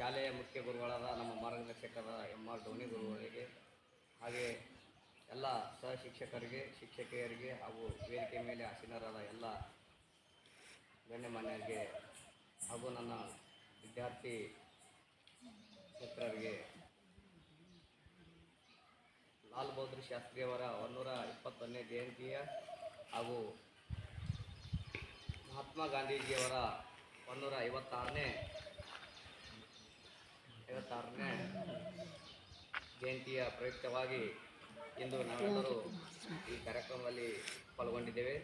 ಶಾಲೆಯ ಮುಖ್ಯ ಗುರುಗಳಾದ ನಮ್ಮ ಮಾರ್ಗದರ್ಶಕರಾದ M.R. ಧೋನಿ ಗುರುಗಳಿಗೆ, ಹಾಗೆ ಎಲ್ಲ ಸಹ ಶಿಕ್ಷಕರಿಗೆ, ಶಿಕ್ಷಕಿಯರಿಗೆ ಹಾಗೂ ವೇದಿಕೆ ಮೇಲೆ ಆಸೀನರಾದ ಎಲ್ಲ ಗಣ್ಯಮಾನ್ಯರಿಗೆ ಹಾಗೂ ನನ್ನ ವಿದ್ಯಾರ್ಥಿ ಮಿತ್ರರಿಗೆ ಲಾಲ್ ಬಹದ್ದೂರ್ ಶಾಸ್ತ್ರಿಯವರ 121ನೇ ಜಯಂತಿಯ ಹಾಗೂ ಮಹಾತ್ಮ ಗಾಂಧೀಜಿಯವರ 156ನೇ ಜಯಂತಿಯ ಪ್ರಯುಕ್ತವಾಗಿ ಇಂದು ನಾವೆಲ್ಲರೂ ಈ ಕಾರ್ಯಕ್ರಮದಲ್ಲಿ ಪಾಲ್ಗೊಂಡಿದ್ದೇವೆ.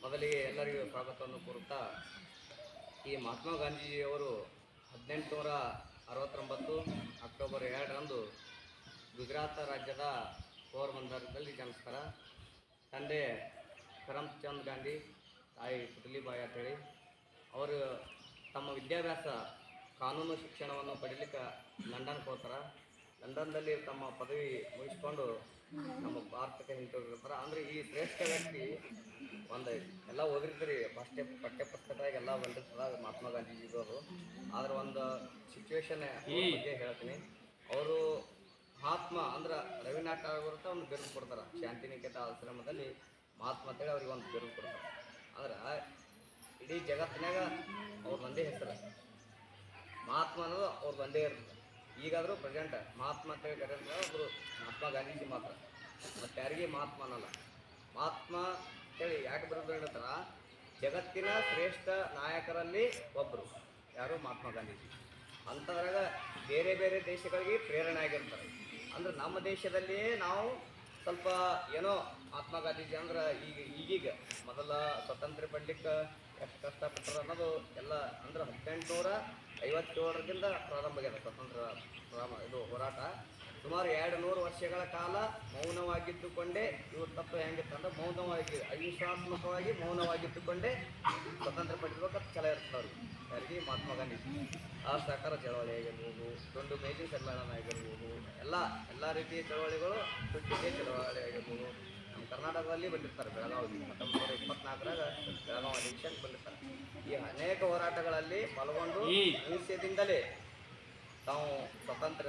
ಮೊದಲಿಗೆ ಎಲ್ಲರಿಗೂ ಸ್ವಾಗತವನ್ನು ಕೋರುತ್ತಾ, ಈ ಮಹಾತ್ಮ ಗಾಂಧೀಜಿಯವರು 1869 ಅಕ್ಟೋಬರ್ 2ರಂದು ಗುಜರಾತ್ ರಾಜ್ಯದ ಪೋರ್ಬಂದರ್ದಲ್ಲಿ ಜನಿಸ್ತಾರೆ. ತಂದೆ ಕರಮ್ಚಂದ್ ಗಾಂಧಿ, ತಾಯಿ ಪುತಲಿಬಾಯಿ ಅಂತೇಳಿ. ಅವರು ತಮ್ಮ ವಿದ್ಯಾಭ್ಯಾಸ ಕಾನೂನು ಶಿಕ್ಷಣವನ್ನು ಪಡೀಲಿಕ್ಕೆ ಲಂಡನ್ಗೆ ಹೋಗ್ತಾರೆ. ಲಂಡನ್ದಲ್ಲಿ ತಮ್ಮ ಪದವಿ ಮುಗಿಸ್ಕೊಂಡು ನಮ್ಮ ಭಾರತಕ್ಕೆ ಹಿಂತಿರುಗಿರ್ತಾರೆ. ಅಂದರೆ ಈ ಶ್ರೇಷ್ಠ ವ್ಯಕ್ತಿ ಒಂದು ಎಲ್ಲ ಓದಿರ್ತೀರಿ, ಪಠ್ಯ ಪುಸ್ತಕದಾಗ ಎಲ್ಲ ಬಂದಿರ್ತದೆ ಮಹಾತ್ಮ ಗಾಂಧೀಜಿದು. ಅದು ಆದ್ರೆ ಒಂದು ಸಿಚುವೇಶನ್ ಬಗ್ಗೆ ಹೇಳ್ತೀನಿ. ಅವರು ಮಹಾತ್ಮ ಅಂದ್ರೆ ರವೀಂದ್ರನಾಥ್ ಠಾಗೂರ್ ಅಂತ ಒಂದು ಬಿರುದು ಕೊಡ್ತಾರೆ. ಶಾಂತಿನಿಕೇತನ ಆಶ್ರಮದಲ್ಲಿ ಮಹಾತ್ಮ ಅಂತೇಳಿ ಅವ್ರಿಗೆ ಒಂದು ಬಿರುದು ಕೊಡ್ತಾರೆ. ಅಂದ್ರೆ ಇಡೀ ಜಗತ್ತಿನಾಗ ಅವ್ರ ಒಂದೇ ಹೆಸರು ಮಹಾತ್ಮ ಅನ್ನೋದು ಅವ್ರು ಒಂದೇ ಇರ್ತದೆ. ಈಗಾದರೂ ಪ್ರೆಸೆಂಟ್ ಮಹಾತ್ಮ ಅಂತೇಳಿ ಕರೆದ್ರೆ ಒಬ್ಬರು ಮಹಾತ್ಮ ಗಾಂಧೀಜಿ ಮಾತ್ರ, ಮತ್ತು ಯಾರಿಗೆ ಮಹಾತ್ಮ ಅನ್ನಲ್ಲ. ಮಹಾತ್ಮ ಅಂತೇಳಿ ಯಾಕೆ ಬಿರುದು ಹೇಳ್ತಾರ, ಜಗತ್ತಿನ ಶ್ರೇಷ್ಠ ನಾಯಕರಲ್ಲಿ ಒಬ್ಬರು ಯಾರು ಮಹಾತ್ಮ ಗಾಂಧೀಜಿ. ಅಂಥದ್ರಾಗ ಬೇರೆ ಬೇರೆ ದೇಶಗಳಿಗೆ ಪ್ರೇರಣೆ ಆಗಿರ್ತಾರೆ. ಅಂದ್ರೆ ನಮ್ಮ ದೇಶದಲ್ಲಿಯೇ ನಾವು ಸ್ವಲ್ಪ ಏನೋ ಮಹಾತ್ಮ ಗಾಂಧೀಜಿ ಅಂದ್ರೆ ಈಗೀಗ ಮೊದಲ ಸ್ವತಂತ್ರ ಪಡಲಿಕ್ಕೆ ಎಷ್ಟು ಕಷ್ಟಪಟ್ಟರು ಅನ್ನೋದು ಎಲ್ಲ ಅಂದ್ರೆ 1857ರಿಂದ ಪ್ರಾರಂಭ ಆಗ್ಯದ ಸ್ವತಂತ್ರ ಇದು ಹೋರಾಟ. ಸುಮಾರು 200 ವರ್ಷಗಳ ಕಾಲ ಮೌನವಾಗಿದ್ದುಕೊಂಡೇ ಇವ್ರ ತಪ್ಪು ಹೆಂಗಿತ್ತಂದ್ರೆ ಮೌನವಾಗಿ ಅಹಿಂಸಾತ್ಮಕವಾಗಿ ಮೌನವಾಗಿದ್ದುಕೊಂಡೇ ಸ್ವತಂತ್ರ ಪಡಿಬೇಕಂತ ಛಲ ಇರ್ತದೆ ಅವ್ರಿಗೆ. ಯಾರಿಗೆ ಮಹಾತ್ಮ ಗಾಂಧೀಜಿ. ಆ ಸಹಕಾರ ಚಳವಳಿ ಆಗಿರ್ಬೋದು, ದೊಡ್ಡ ಮೇಜಿನ ಸಮ್ಮೇಳನ ಆಗಿರ್ಬೋದು, ಎಲ್ಲ ರೀತಿಯ ಚಳವಳಿಗಳು, ಸುಟ್ಟಿಗೆ ಚಳವಳಿ ಆಗಿರ್ಬೋದು. ನಮ್ಮ ಕರ್ನಾಟಕದಲ್ಲಿ ಬಂದಿರ್ತಾರೆ. ಬೆಳಗಾವಿ 1924ರಾಗ ಬೆಳಗಾವಿ ಅಧಿವೇಶನ್ ಬಂದಿರ್ತಾರೆ. ಈ ಅನೇಕ ಹೋರಾಟಗಳಲ್ಲಿ ಪಾಲ್ಗೊಂಡು ಹಿಂಸೆಯಿಂದಲೇ ತಾವು ಸ್ವತಂತ್ರ